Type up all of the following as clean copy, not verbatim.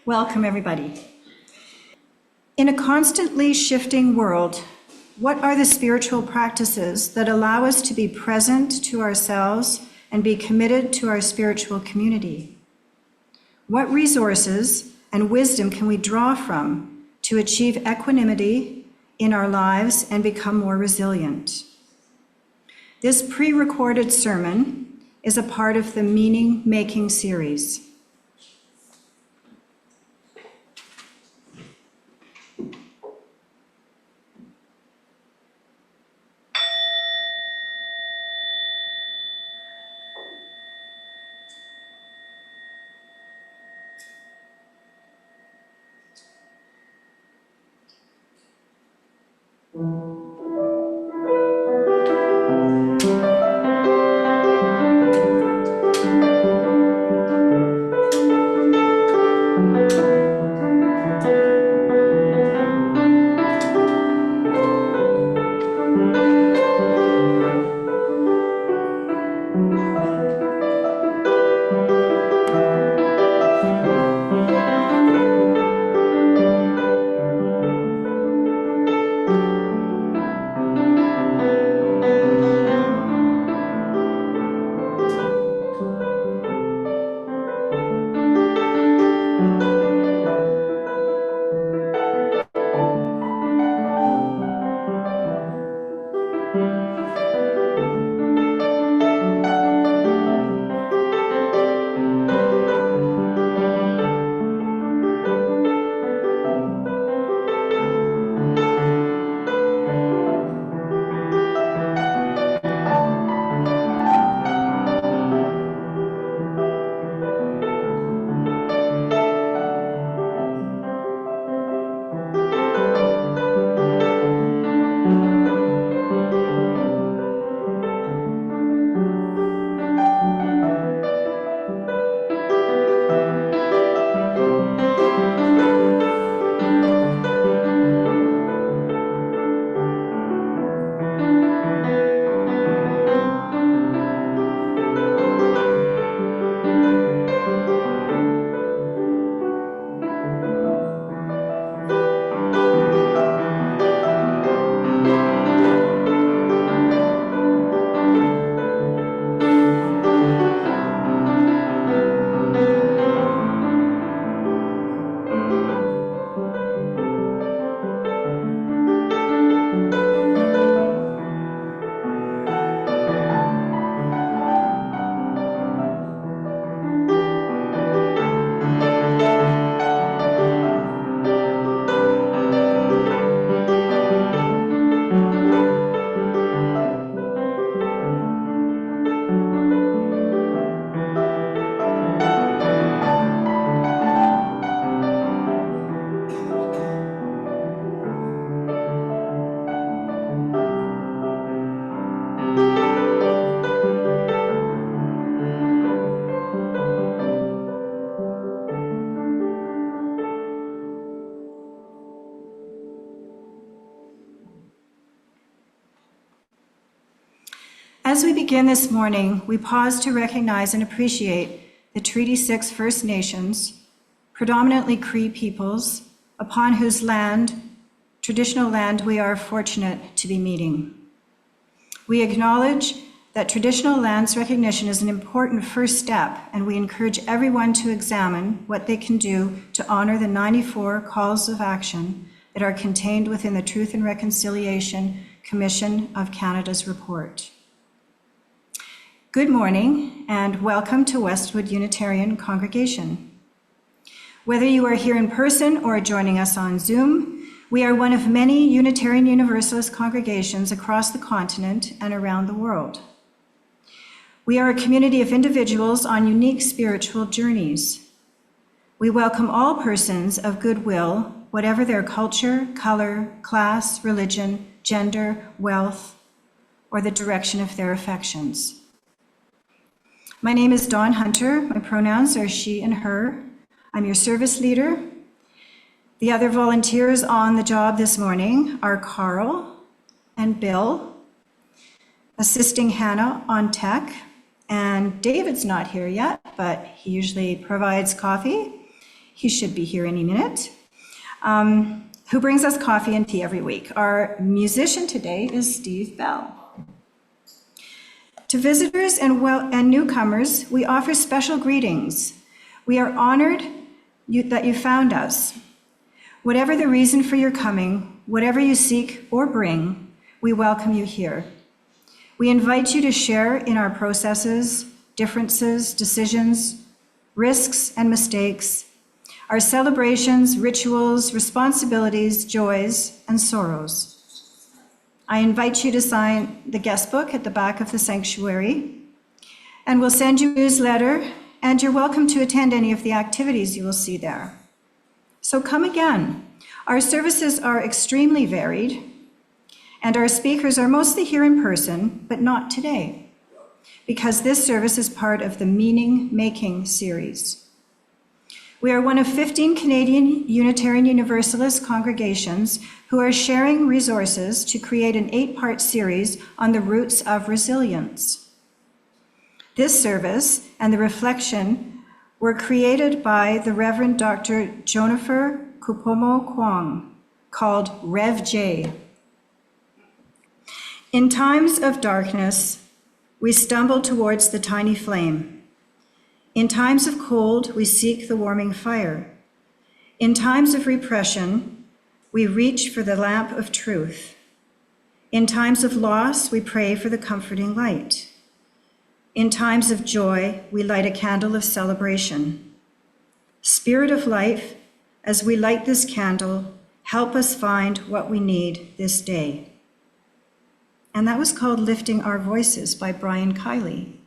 Welcome, everybody. In a constantly shifting world, what are the spiritual practices that allow us to be present to ourselves and be committed to our spiritual community? What resources and wisdom can we draw from to achieve equanimity in our lives and become more resilient? This pre-recorded sermon is a part of the Meaning Making series. As we begin this morning, we pause to recognize and appreciate the Treaty 6 First Nations, predominantly Cree peoples, upon whose traditional land we are fortunate to be meeting. We acknowledge that traditional lands recognition is an important first step, and we encourage everyone to examine what they can do to honor the 94 calls of action that are contained within the Truth and Reconciliation Commission of Canada's report. Good morning and welcome to Westwood Unitarian Congregation. Whether you are here in person or joining us on Zoom, we are one of many Unitarian Universalist congregations across the continent and around the world. We are a community of individuals on unique spiritual journeys. We welcome all persons of goodwill, whatever their culture, color, class, religion, gender, wealth, or the direction of their affections. My name is Dawn Hunter. My pronouns are she and her. I'm your service leader. The other volunteers on the job this morning are Carl and Bill, assisting Hannah on tech, and David's not here yet, but he usually provides coffee. He should be here any minute. Who brings us coffee and tea every week. Our musician today is Steve Bell. To visitors and newcomers, we offer special greetings. We are honored that you found us. Whatever the reason for your coming, whatever you seek or bring, we welcome you here. We invite you to share in our processes, differences, decisions, risks, and mistakes, our celebrations, rituals, responsibilities, joys, and sorrows. I invite you to sign the guest book at the back of the sanctuary, and we'll send you a newsletter, and you're welcome to attend any of the activities you will see there. So come again. Our services are extremely varied, and our speakers are mostly here in person, but not today, because this service is part of the Meaning Making series. We are one of 15 Canadian Unitarian Universalist congregations who are sharing resources to create an 8-part series on the roots of resilience. This service and the reflection were created by the Reverend Dr. Jonipher Kupono Kwong, called RevJ. In times of darkness, we stumble towards the tiny flame. In times of cold, we seek the warming fire. In times of repression, we reach for the lamp of truth. In times of loss, we pray for the comforting light. In times of joy, we light a candle of celebration. Spirit of life, as we light this candle, help us find what we need this day. And that was called Lifting Our Voices by Brian Kiley.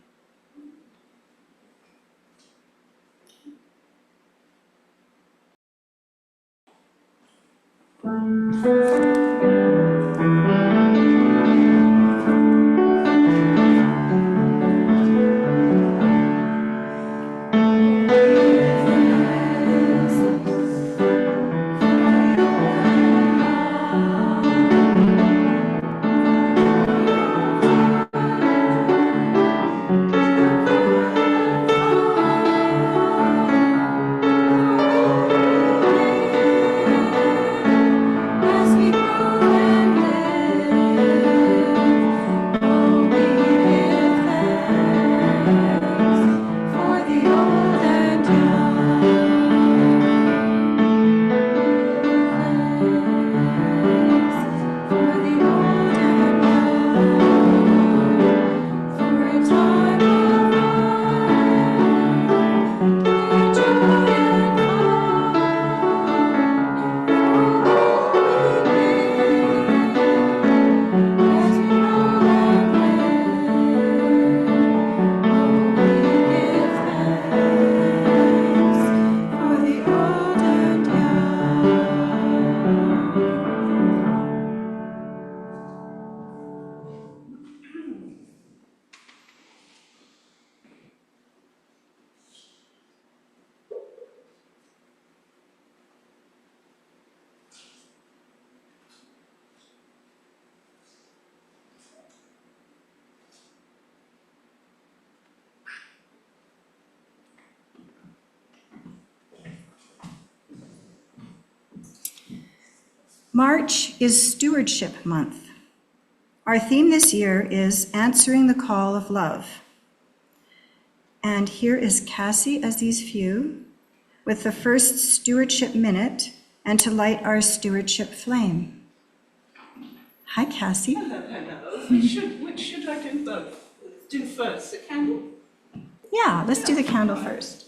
March is Stewardship Month. Our theme this year is Answering the Call of Love. And here is Cassie Aziz Few with the first Stewardship Minute and to light our stewardship flame. Hi, Cassie. Hello. Which should I do first? The candle? Yeah, let's do the candle first.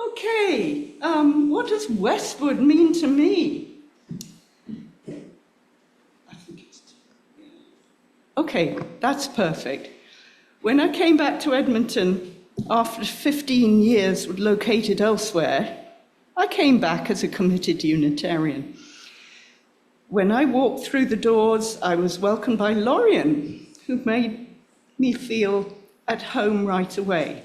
Okay, what does Westwood mean to me? Okay, that's perfect. When I came back to Edmonton after 15 years located elsewhere, I came back as a committed Unitarian. When I walked through the doors, I was welcomed by Lorian, who made me feel at home right away.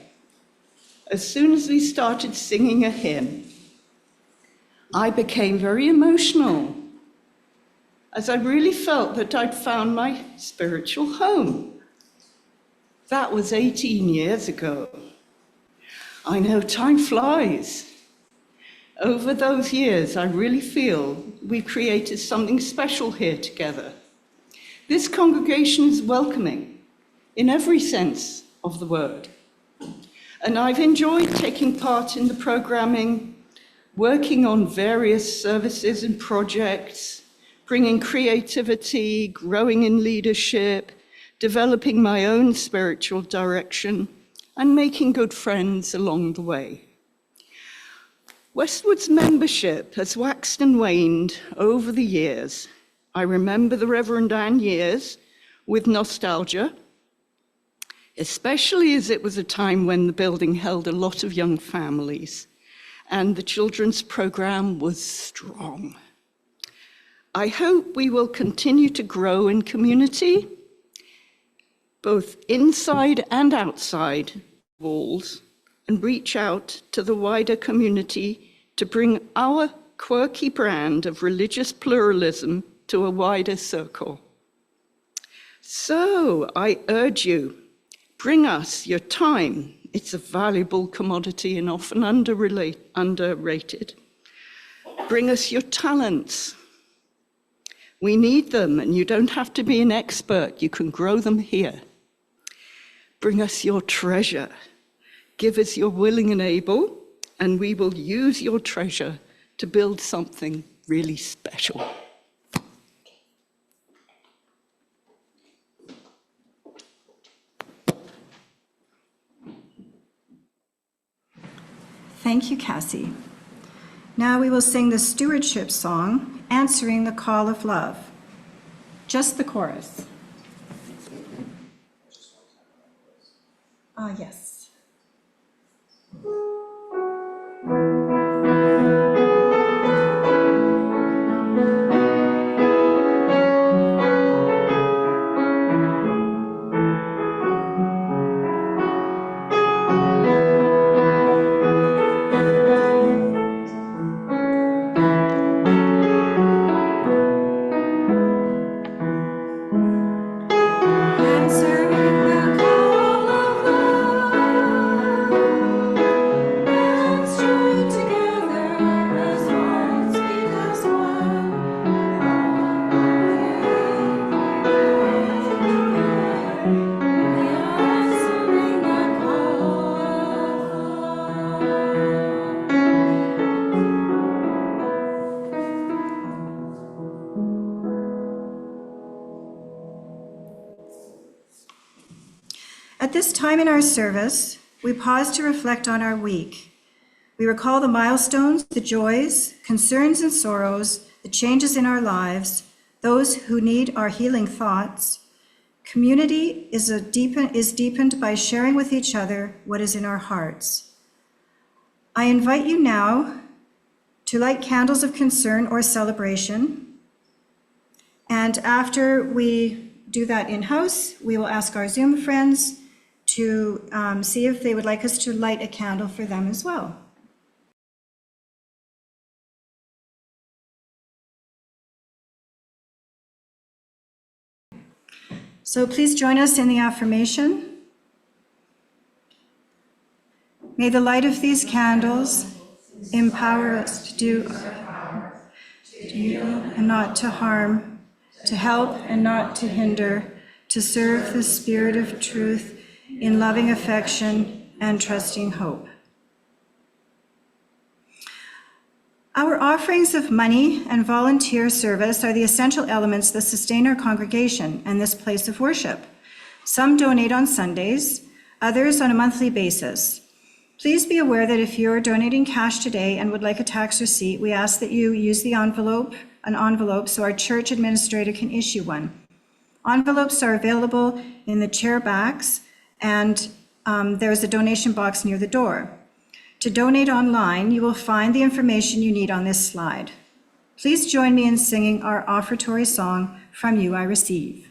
As soon as we started singing a hymn, I became very emotional, as I really felt that I'd found my spiritual home. That was 18 years ago. I know time flies. Over those years, I really feel we've created something special here together. This congregation is welcoming in every sense of the word. And I've enjoyed taking part in the programming, working on various services and projects, bringing creativity, growing in leadership, developing my own spiritual direction, and making good friends along the way. Westwood's membership has waxed and waned over the years. I remember the Reverend Anne years with nostalgia, especially as it was a time when the building held a lot of young families and the children's program was strong. I hope we will continue to grow in community, both inside and outside walls, and reach out to the wider community to bring our quirky brand of religious pluralism to a wider circle. So I urge you, bring us your time. It's a valuable commodity and often underrated. Bring us your talents. We need them, and you don't have to be an expert. You can grow them here. Bring us your treasure. Give us your willing and able, and we will use your treasure to build something really special. Thank you, Cassie. Now we will sing the stewardship song, Answering the Call of Love. Just the chorus. Yes. At this time in our service, we pause to reflect on our week. We recall the milestones, the joys, concerns, and sorrows, the changes in our lives, those who need our healing thoughts. Community is deepened by sharing with each other what is in our hearts. I invite you now to light candles of concern or celebration. And after we do that in-house, we will ask our Zoom friends to see if they would like us to light a candle for them as well. So please join us in the affirmation. May the light of these candles empower us to do and not to harm, to help and not to hinder, to serve the spirit of truth in loving affection and trusting hope. Our offerings of money and volunteer service are the essential elements that sustain our congregation and this place of worship. Some donate on Sundays, others on a monthly basis. Please be aware that if you are donating cash today and would like a tax receipt, we ask that you use an envelope so our church administrator can issue one. Envelopes are available in the chair backs, and there's a donation box near the door. To donate online, you will find the information you need on this slide. Please join me in singing our offertory song, From You I Receive.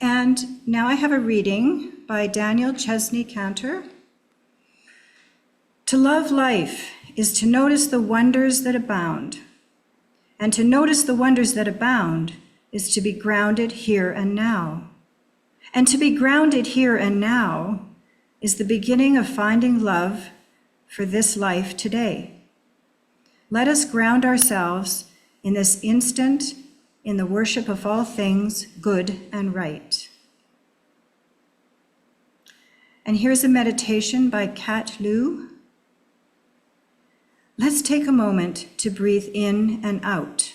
And now I have a reading by Daniel Chesney Cantor. To love life is to notice the wonders that abound. And to notice the wonders that abound is to be grounded here and now. And to be grounded here and now is the beginning of finding love for this life today. Let us ground ourselves in this instant in the worship of all things good and right. And here's a meditation by Kat Liu. Let's take a moment to breathe in and out.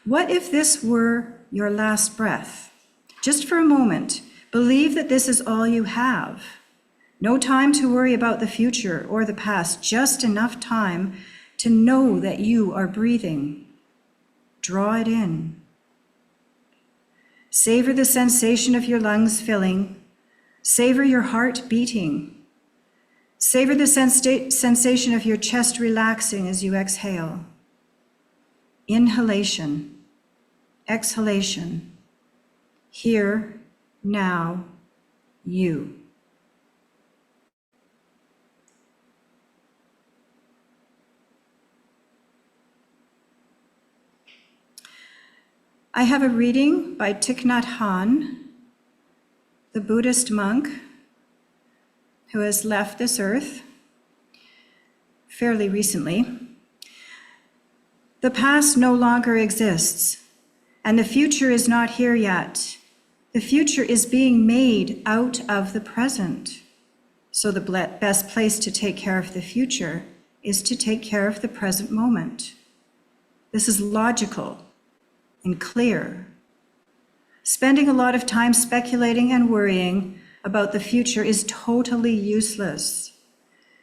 What if this were your last breath? Just for a moment, believe that this is all you have. No time to worry about the future or the past, just enough time to know that you are breathing. Draw it in. Savor the sensation of your lungs filling. Savor your heart beating. Savor the sensation of your chest relaxing as you exhale. Inhalation, exhalation. Here, now, you. I have a reading by Thich Nhat Hanh, the Buddhist monk who has left this earth fairly recently. The past no longer exists, and the future is not here yet. The future is being made out of the present. So the best place to take care of the future is to take care of the present moment. This is logical and clear. Spending a lot of time speculating and worrying about the future is totally useless.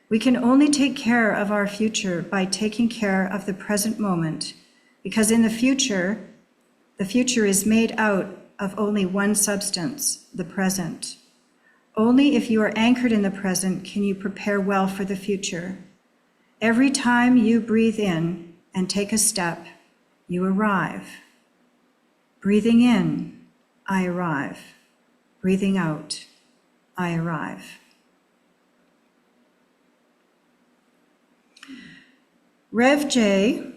We can only take care of our future by taking care of the present moment, because in the future is made out of only one substance, the present. Only if you are anchored in the present can you prepare well for the future. Every time you breathe in and take a step, you arrive. Breathing in, I arrive. Breathing out, I arrive. RevJ,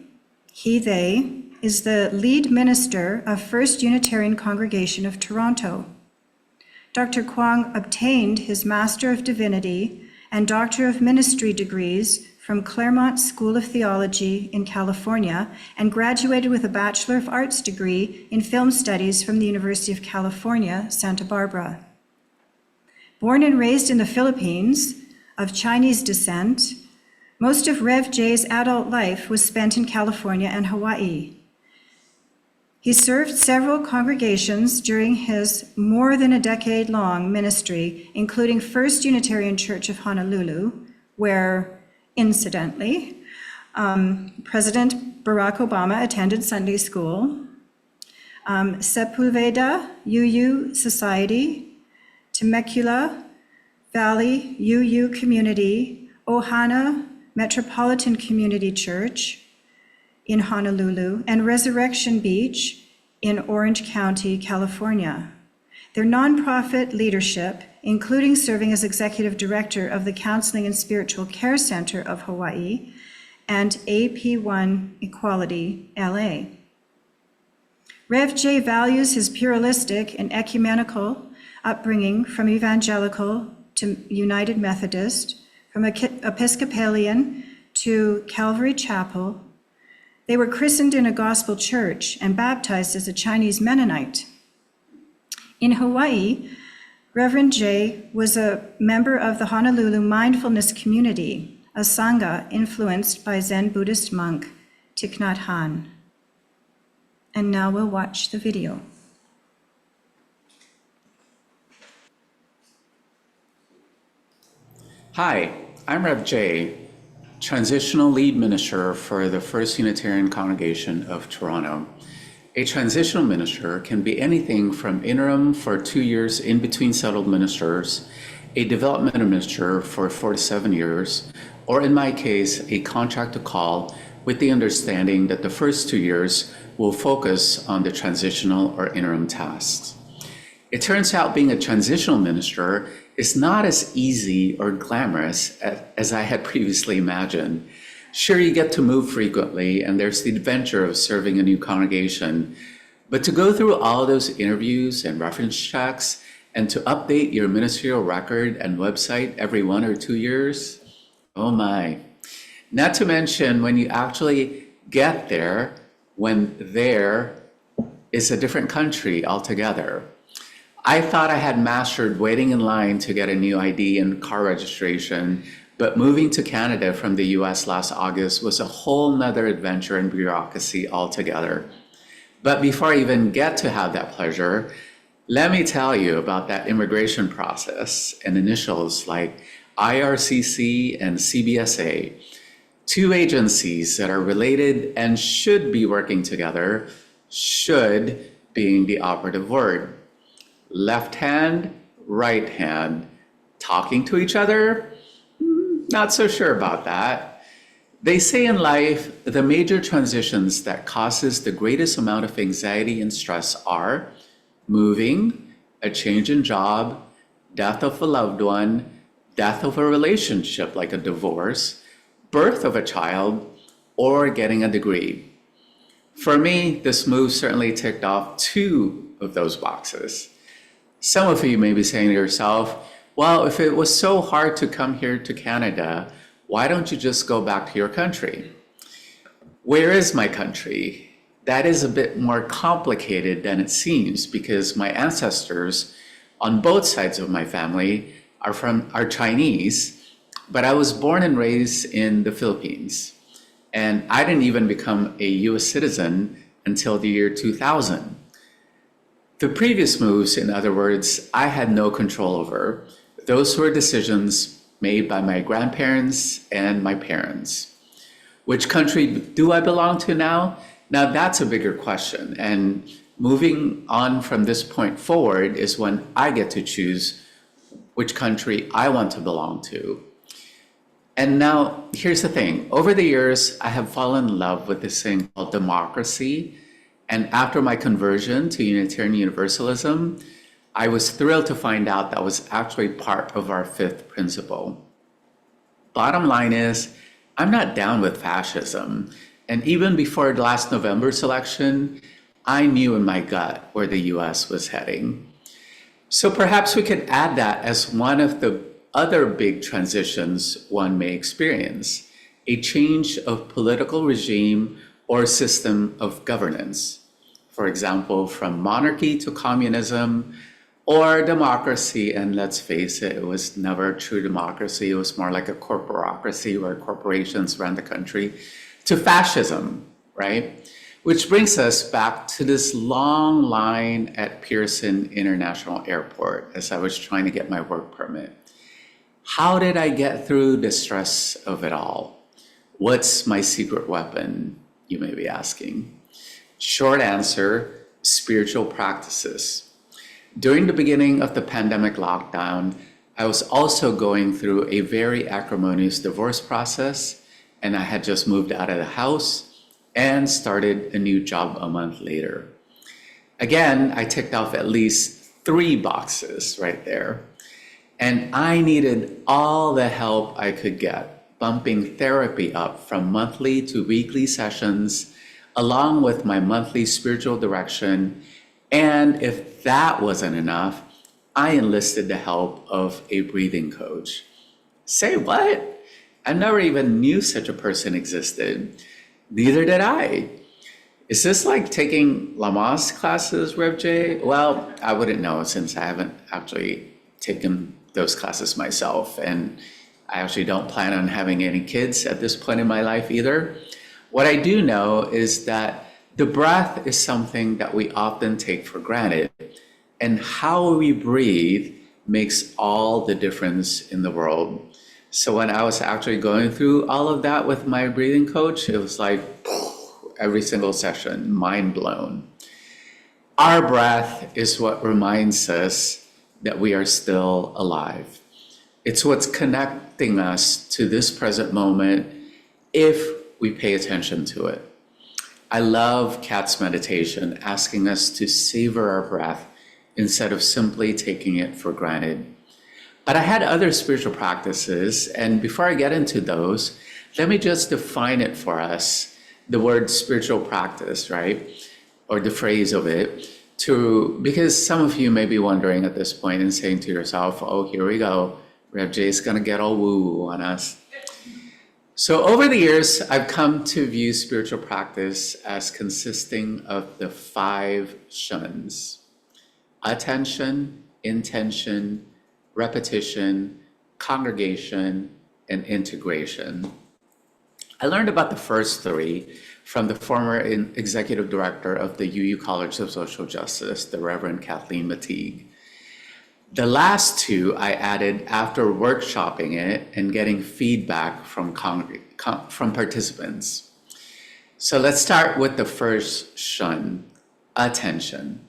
he, they, is the lead minister of First Unitarian Congregation of Toronto. Dr. Kwong obtained his Master of Divinity and Doctor of Ministry degrees from Claremont School of Theology in California and graduated with a Bachelor of Arts degree in Film Studies from the University of California, Santa Barbara. Born and raised in the Philippines, of Chinese descent, most of Rev J's adult life was spent in California and Hawaii. He served several congregations during his more than a decade-long ministry, including First Unitarian Church of Honolulu, where, incidentally, President Barack Obama attended Sunday school, Sepulveda UU Society, Temecula Valley UU Community, Ohana Metropolitan Community Church in Honolulu, and Resurrection Beach in Orange County, California. Their nonprofit leadership, including serving as executive director of the Counseling and Spiritual Care Center of Hawaii and AP1 Equality, LA. Rev J values his pluralistic and ecumenical upbringing from evangelical to United Methodist, from Episcopalian to Calvary Chapel. They were christened in a gospel church and baptized as a Chinese Mennonite. In Hawaii, Reverend J was a member of the Honolulu Mindfulness Community, a sangha influenced by Zen Buddhist monk Thich Nhat Hanh. And now we'll watch the video. Hi, I'm Rev J, Transitional Lead Minister for the First Unitarian Congregation of Toronto. A transitional minister can be anything from interim for 2 years in between settled ministers, a developmental minister for 4 to 7 years, or in my case, a contract to call with the understanding that the first 2 years will focus on the transitional or interim tasks. It turns out being a transitional minister is not as easy or glamorous as I had previously imagined. Sure, you get to move frequently, and there's the adventure of serving a new congregation, but to go through all those interviews and reference checks and to update your ministerial record and website every 1 or 2 years, oh my. Not to mention when you actually get there, when there is a different country altogether. I thought I had mastered waiting in line to get a new ID and car registration, but moving to Canada from the US last August was a whole nother adventure and bureaucracy altogether. But before I even get to have that pleasure, let me tell you about that immigration process and initials like IRCC and CBSA, two agencies that are related and should be working together, should being the operative word. Left hand, right hand, talking to each other? Not so sure about that. They say in life, the major transitions that causes the greatest amount of anxiety and stress are moving, a change in job, death of a loved one, death of a relationship like a divorce, birth of a child, or getting a degree. For me, this move certainly ticked off 2 of those boxes. Some of you may be saying to yourself, well, if it was so hard to come here to Canada, why don't you just go back to your country? Where is my country? That is a bit more complicated than it seems because my ancestors on both sides of my family are Chinese, but I was born and raised in the Philippines. And I didn't even become a US citizen until the year 2000. The previous moves, in other words, I had no control over. Those were decisions made by my grandparents and my parents. Which country do I belong to now? Now that's a bigger question. And moving on from this point forward is when I get to choose which country I want to belong to. And now, here's the thing. Over the years, I have fallen in love with this thing called democracy. And after my conversion to Unitarian Universalism, I was thrilled to find out that was actually part of our 5th principle. Bottom line is, I'm not down with fascism. And even before last November's election, I knew in my gut where the US was heading. So perhaps we could add that as one of the other big transitions one may experience, a change of political regime or system of governance. For example, from monarchy to communism or democracy, and let's face it, it was never a true democracy, it was more like a corporocracy where corporations ran the country, to fascism, right? Which brings us back to this long line at Pearson International Airport as I was trying to get my work permit. How did I get through the stress of it all? What's my secret weapon, you may be asking? Short answer, spiritual practices. During the beginning of the pandemic lockdown, I was also going through a very acrimonious divorce process, and I had just moved out of the house and started a new job a month later. Again, I ticked off at least 3 boxes right there. And I needed all the help I could get, bumping therapy up from monthly to weekly sessions, along with my monthly spiritual direction. And if that wasn't enough, I enlisted the help of a breathing coach. Say what? I never even knew such a person existed. Neither did I. Is this like taking Lamaze classes, RevJ? Well, I wouldn't know since I haven't actually taken those classes myself, and I actually don't plan on having any kids at this point in my life either. What I do know is that the breath is something that we often take for granted, and how we breathe makes all the difference in the world. So when I was actually going through all of that with my breathing coach, it was like every single session, mind blown. Our breath is what reminds us that we are still alive. It's what's connecting us to this present moment if we pay attention to it. I love Kat's meditation, asking us to savor our breath instead of simply taking it for granted. But I had other spiritual practices, and before I get into those, let me just define it for us, the word spiritual practice, right? Or the phrase of it, because some of you may be wondering at this point and saying to yourself, oh, here we go. RevJ is going to get all woo-woo on us. So over the years, I've come to view spiritual practice as consisting of the 5 shuns: attention, intention, repetition, congregation, and integration. I learned about the first 3 from the former executive director of the UU College of Social Justice, the Reverend Kathleen Mateague. The last 2 I added after workshopping it and getting feedback from participants. So let's start with the first shun, attention.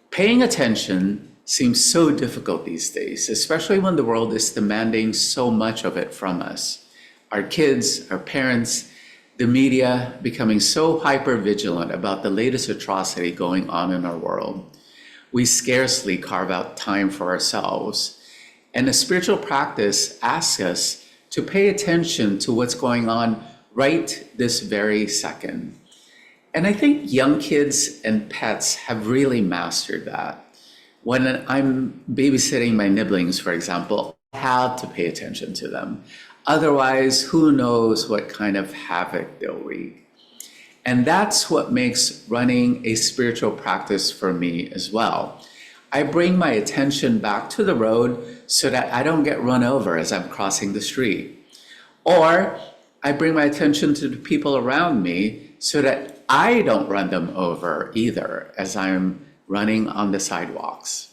Paying attention seems so difficult these days, especially when the world is demanding so much of it from us. Our kids, our parents, the media becoming so hyper-vigilant about the latest atrocity going on in our world. We scarcely carve out time for ourselves. And the spiritual practice asks us to pay attention to what's going on right this very second. And I think young kids and pets have really mastered that. When I'm babysitting my nibblings, for example, I have to pay attention to them. Otherwise, who knows what kind of havoc they'll wreak. And that's what makes running a spiritual practice for me as well. I bring my attention back to the road so that I don't get run over as I'm crossing the street. Or I bring my attention to the people around me so that I don't run them over either as I'm running on the sidewalks.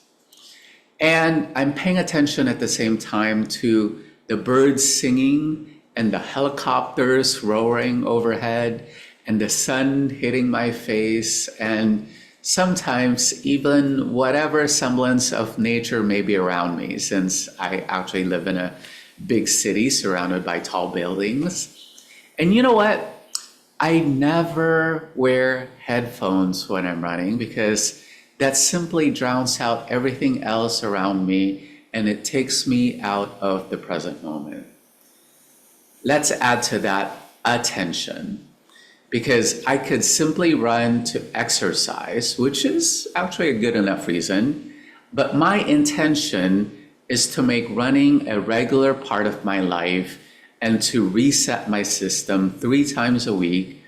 And I'm paying attention at the same time to the birds singing and the helicopters roaring overhead and the sun hitting my face, and sometimes even whatever semblance of nature may be around me, since I actually live in a big city surrounded by tall buildings. And you know what? I never wear headphones when I'm running because that simply drowns out everything else around me and it takes me out of the present moment. Let's add to that attention, because I could simply run to exercise, which is actually a good enough reason, but my intention is to make running a regular part of my life and to reset my system 3 times a week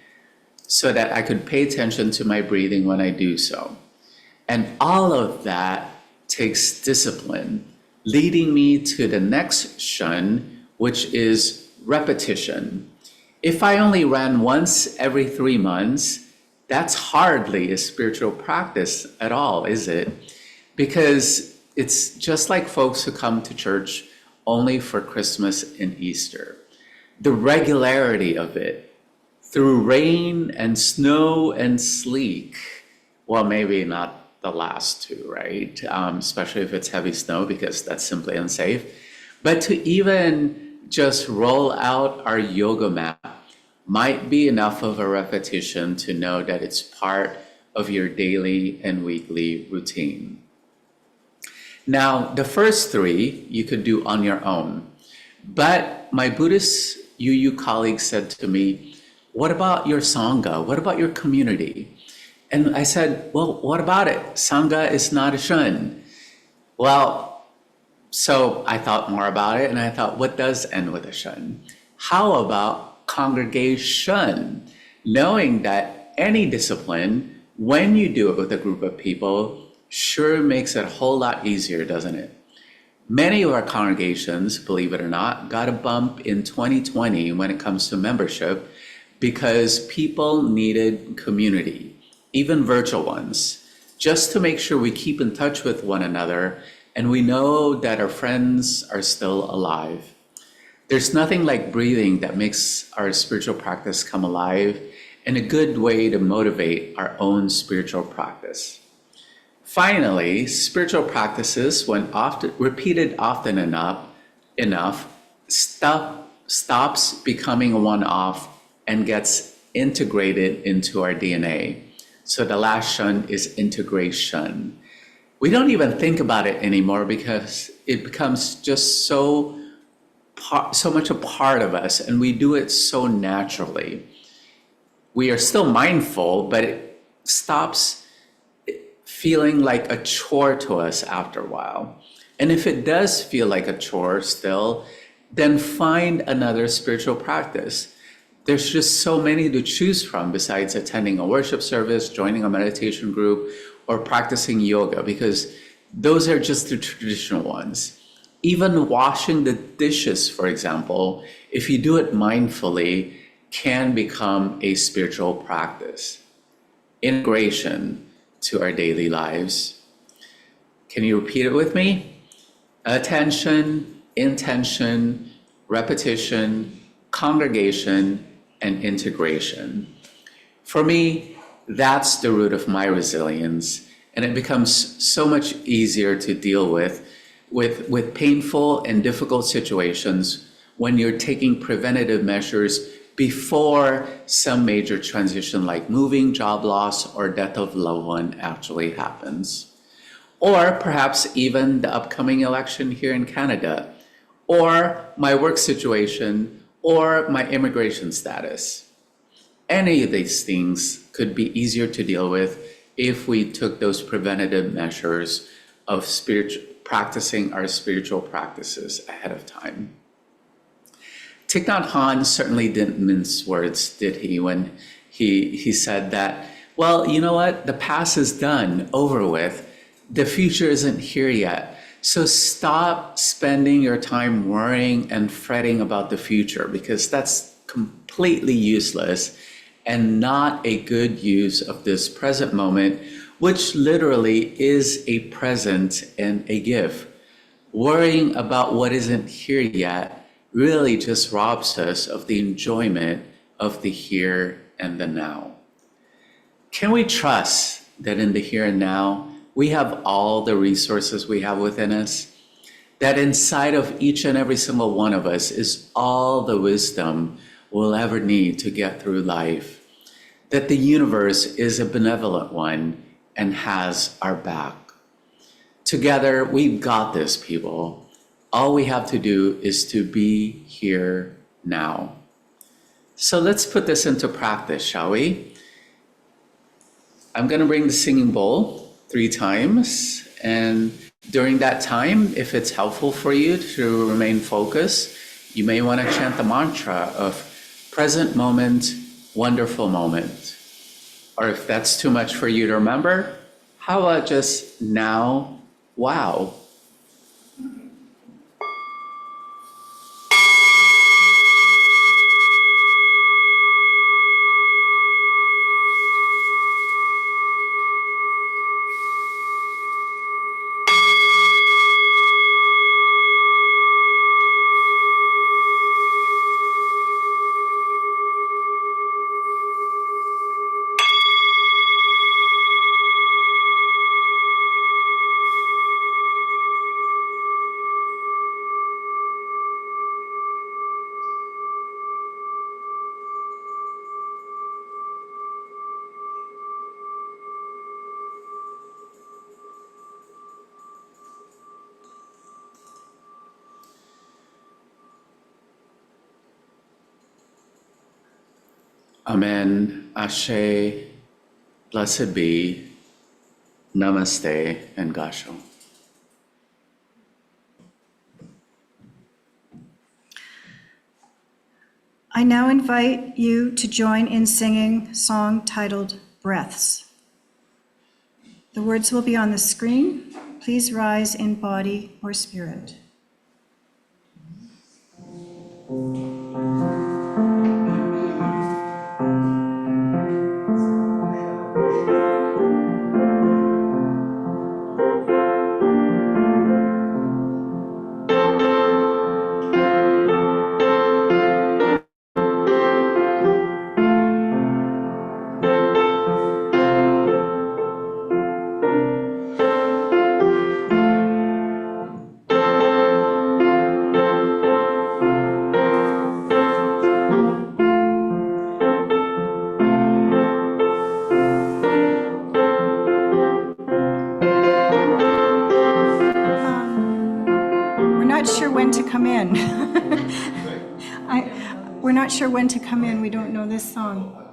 so that I could pay attention to my breathing when I do so. And all of that takes discipline, leading me to the next shun, which is repetition. If I only ran once every 3 months, that's hardly a spiritual practice at all, is it? Because it's just like folks who come to church only for Christmas and Easter. The regularity of it, through rain and snow and sleek, well, maybe not the last 2, right? Especially if it's heavy snow, because that's simply unsafe. But to even just roll out our yoga mat might be enough of a repetition to know that it's part of your daily and weekly routine. Now, the first 3 you could do on your own, but my Buddhist UU colleague said to me, what about your Sangha? What about your community? And I said, well, what about it? Sangha is not a shun. Well, so I thought more about it and I thought, what does end with a shun? How about congregation? Knowing that any discipline, when you do it with a group of people, sure makes it a whole lot easier, doesn't it? Many of our congregations, believe it or not, got a bump in 2020 when it comes to membership because people needed community, even virtual ones, just to make sure we keep in touch with one another and we know that our friends are still alive. There's nothing like breathing that makes our spiritual practice come alive and a good way to motivate our own spiritual practice. Finally, spiritual practices, when repeated often enough, enough, stops becoming a one-off and gets integrated into our DNA. So the last shun is integration. We don't even think about it anymore because it becomes just so much a part of us, and we do it so naturally. We are still mindful, but it stops feeling like a chore to us after a while. And if it does feel like a chore still, then find another spiritual practice. There's just so many to choose from besides attending a worship service, joining a meditation group, or practicing yoga, because those are just the traditional ones. Even washing the dishes, for example, if you do it mindfully, can become a spiritual practice. Integration to our daily lives. Can you repeat it with me? Attention, intention, repetition, congregation, and integration. For me, that's the root of my resilience, and it becomes so much easier to deal with painful and difficult situations when you're taking preventative measures before some major transition like moving, job loss, or death of a loved one actually happens. Or perhaps even the upcoming election here in Canada, or my work situation, or my immigration status. Any of these things could be easier to deal with if we took those preventative measures of practicing our spiritual practices ahead of time. Thich Nhat Hanh certainly didn't mince words, did he, when he said that, well, you know what, the past is done, over with, the future isn't here yet. So stop spending your time worrying and fretting about the future, because that's completely useless and not a good use of this present moment, which literally is a present and a gift. Worrying about what isn't here yet really just robs us of the enjoyment of the here and the now. Can we trust that in the here and now, we have all the resources we have within us? That inside of each and every single one of us is all the wisdom we'll ever need to get through life? That the universe is a benevolent one and has our back. Together, we've got this, people. All we have to do is to be here now. So let's put this into practice, shall we? I'm going to bring the singing bowl 3 times. And during that time, if it's helpful for you to remain focused, you may want to chant the mantra of present moment, wonderful moment. Or if that's too much for you to remember, how about just now, wow? Amen, Ashe, blessed be, Namaste, and Gasho. I now invite you to join in singing a song titled Breaths. The words will be on the screen. Please rise in body or spirit. sure when to come in. We don't know this song.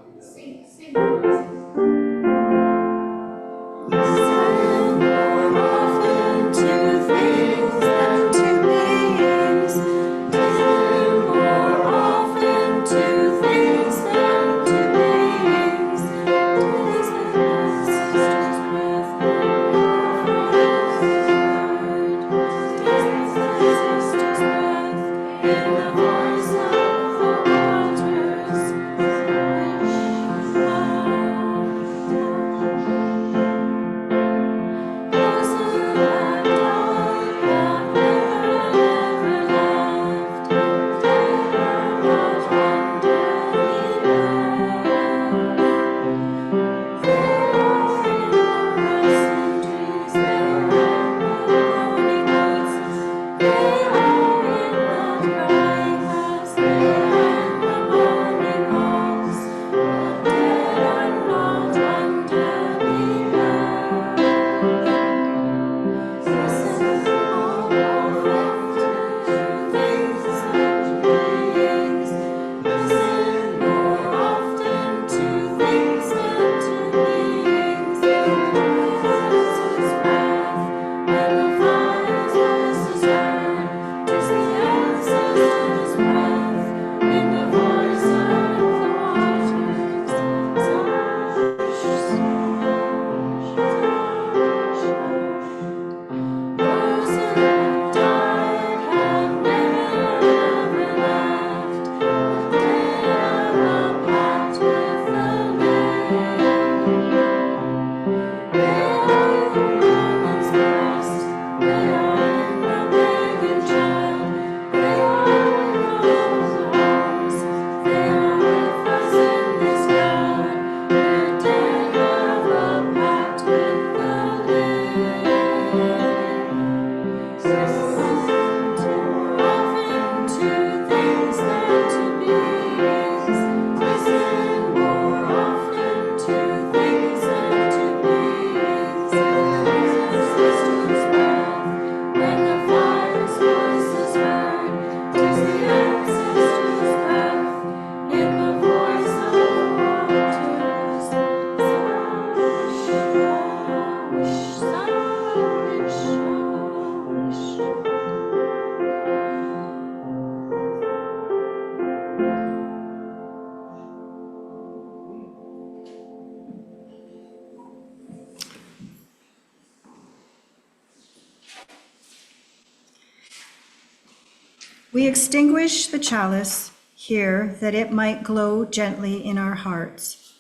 We extinguish the chalice here that it might glow gently in our hearts.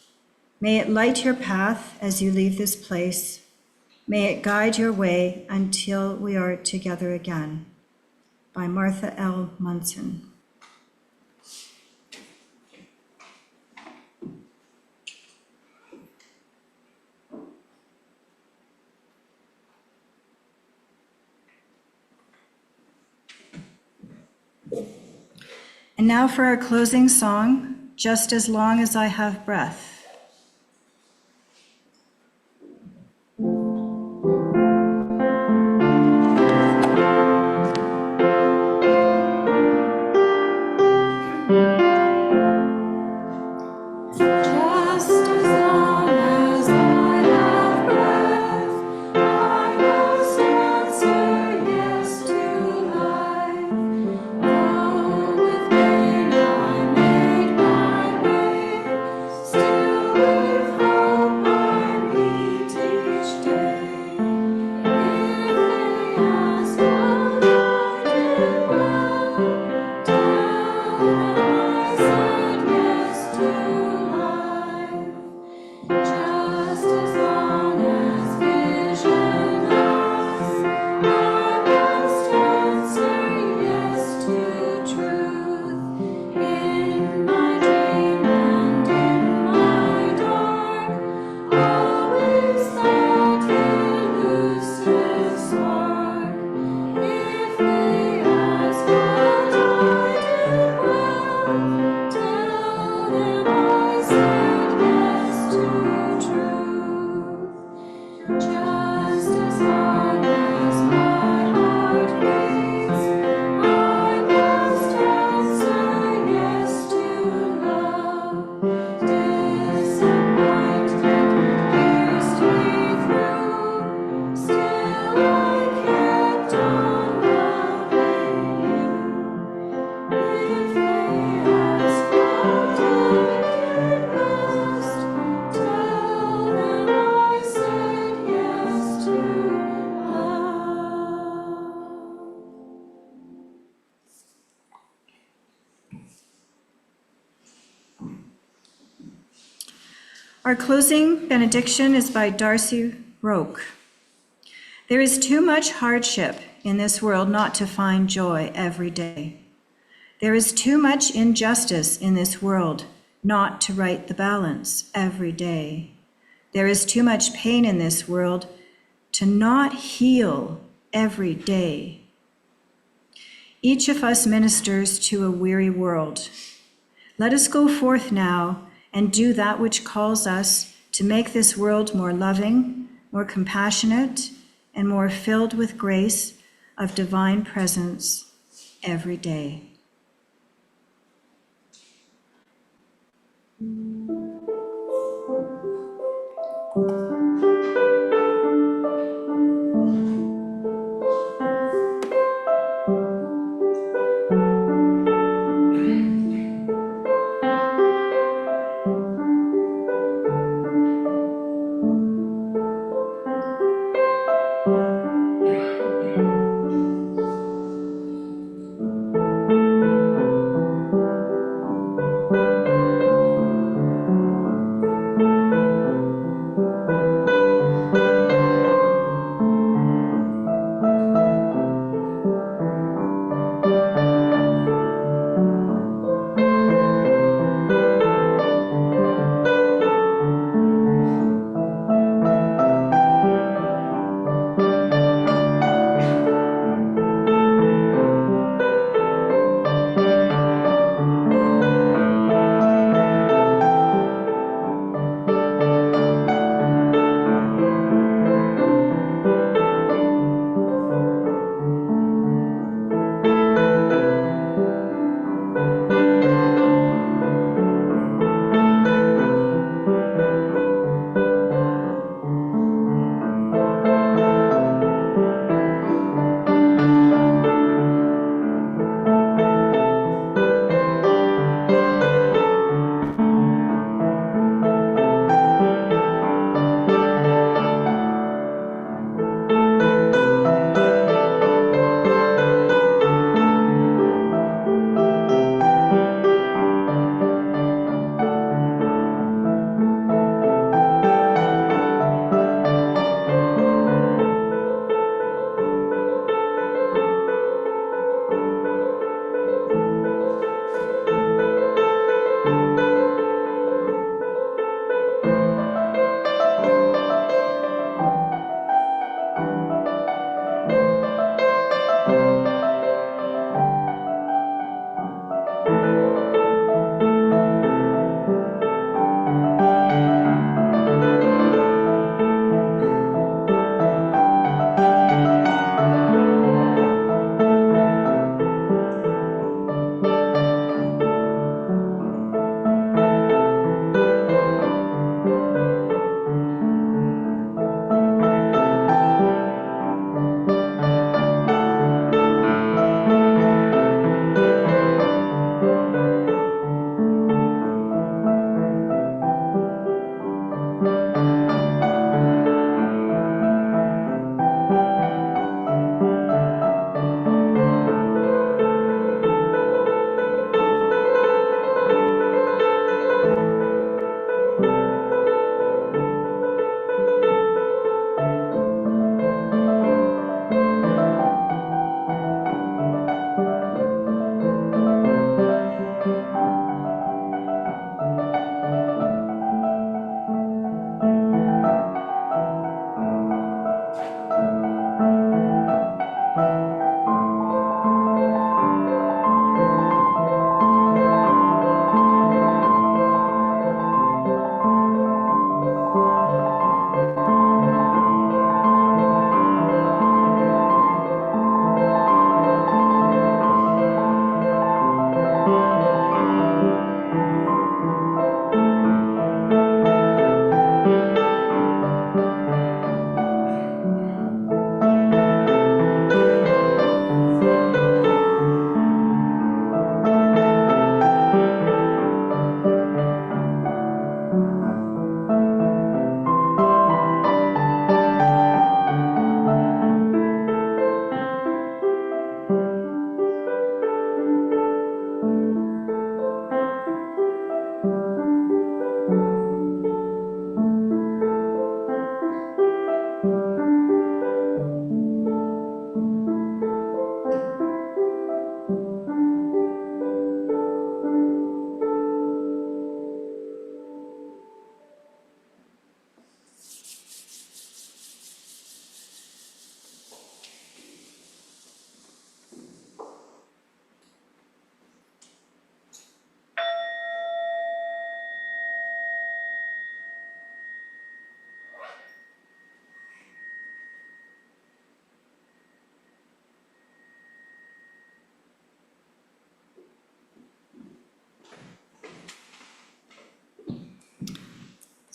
May it light your path as you leave this place. May it guide your way until we are together again. By Martha L. Munson. And now for our closing song, Just as Long as I Have Breath. Still Our closing benediction is by Darcy Roque. There is too much hardship in this world not to find joy every day. There is too much injustice in this world not to right the balance every day. There is too much pain in this world to not heal every day. Each of us ministers to a weary world. Let us go forth now and do that which calls us to make this world more loving, more compassionate, and more filled with grace of divine presence every day.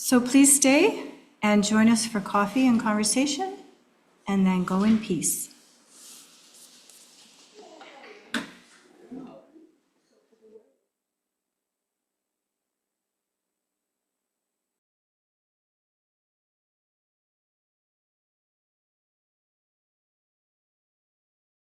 So please stay and join us for coffee and conversation, and then go in peace.